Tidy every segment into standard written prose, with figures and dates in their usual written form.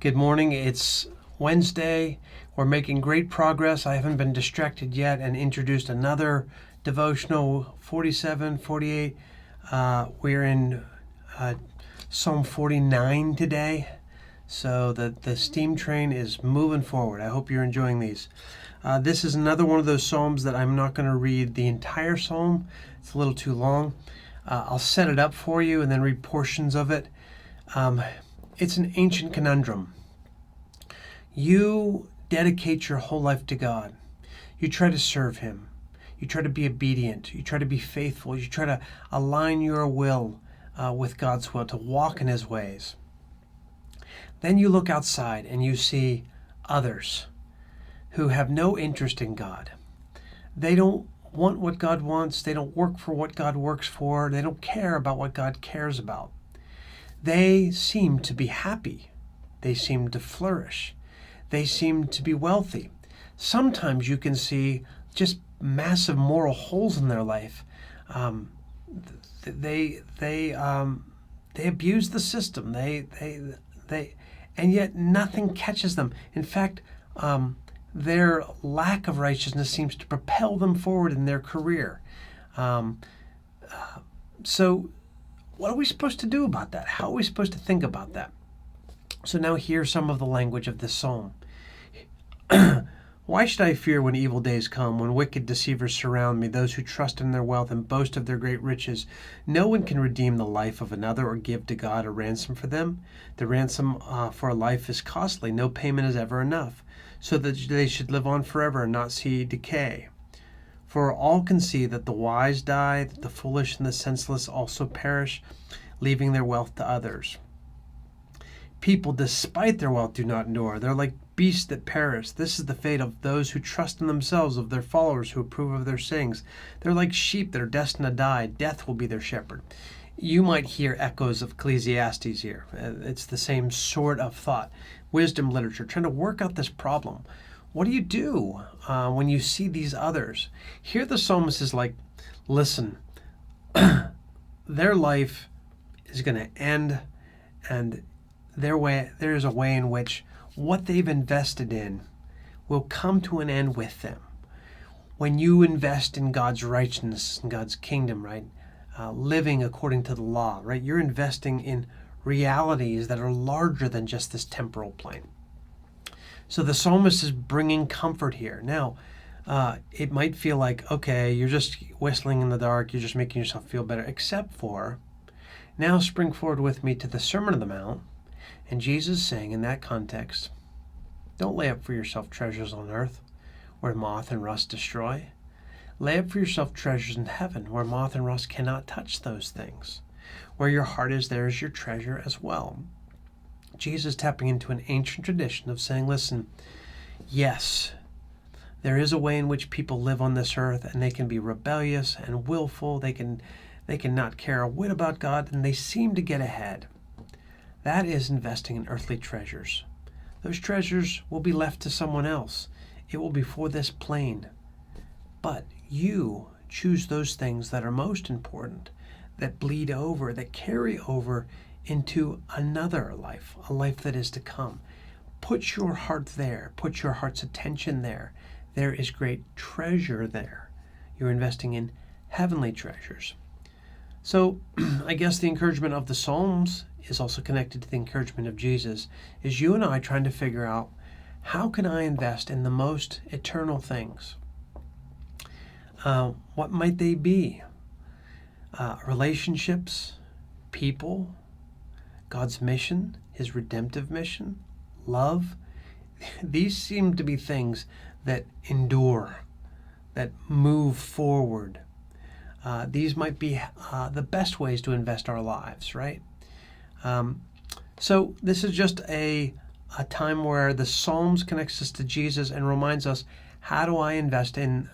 Good morning. It's Wednesday. We're making great progress. I haven't been distracted yet and introduced another devotional, 47, 48. We're in Psalm 49 today. So the steam train is moving forward. I hope you're enjoying these. This is another one of those psalms that I'm not going to read the entire psalm. It's a little too long. I'll set it up for you and then read portions of it. It's an ancient conundrum. You dedicate your whole life to God. You try to serve Him. You try to be obedient. You try to be faithful. You try to align your will with God's will, to walk in His ways. Then you look outside and you see others who have no interest in God. They don't want what God wants. They don't work for what God works for. They don't care about what God cares about. They seem to be happy. They seem to flourish. They seem to be wealthy. Sometimes you can see just massive moral holes in their life. They abuse the system. And yet nothing catches them. In fact, their lack of righteousness seems to propel them forward in their career. So what are we supposed to do about that? How are we supposed to think about that? So now here's some of the language of this psalm. Why should I fear when evil days come, when wicked deceivers surround me, those who trust in their wealth and boast of their great riches? No one can redeem the life of another or give to God a ransom for them. The ransom for a life is costly. No payment is ever enough, so that they should live on forever and not see decay. For all can see that the wise die, that the foolish and the senseless also perish, leaving their wealth to others. People, despite their wealth, do not endure. They're like beasts that perish. This is the fate of those who trust in themselves, of their followers who approve of their sayings. They're like sheep that are destined to die. Death will be their shepherd. You might hear echoes of Ecclesiastes here. It's the same sort of thought. Wisdom literature, trying to work out this problem. What do you do when you see these others? Here the psalmist is like, listen, their life is going to end, and there is a way in which what they've invested in will come to an end with them. When you invest in God's righteousness and God's kingdom, right, living according to the law, right, you're investing in realities that are larger than just this temporal plane. So the psalmist is bringing comfort here. Now, it might feel like, okay, you're just whistling in the dark, you're just making yourself feel better, except for, now spring forward with me to the Sermon on the Mount, and Jesus saying in that context, don't lay up for yourself treasures on earth, where moth and rust destroy. Lay up for yourself treasures in heaven, where moth and rust cannot touch those things. Where your heart is, there is your treasure as well. Jesus tapping into an ancient tradition of saying, listen, yes, there is a way in which people live on this earth, and they can be rebellious and willful. They can not care a whit about God, and they seem to get ahead. That is investing in earthly treasures. Those treasures will be left to someone else. It will be for this plane. But you choose those things that are most important, that bleed over, that carry over into another life, a life that is to come. Put your heart there. Put your heart's attention there. There is great treasure there. You're investing in heavenly treasures. So I guess the encouragement of the Psalms is also connected to the encouragement of Jesus, is you and I trying to figure out, how can I invest in the most eternal things? What might they be? Relationships, people, God's mission, His redemptive mission, love. These seem to be things that endure, that move forward. These might be the best ways to invest our lives, right? So this is just a time where the Psalms connects us to Jesus and reminds us, how do I invest in,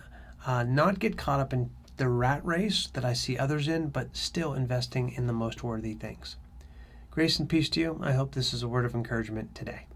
not get caught up in the rat race that I see others in, but still investing in the most worthy things. Grace and peace to you. I hope this is a word of encouragement today.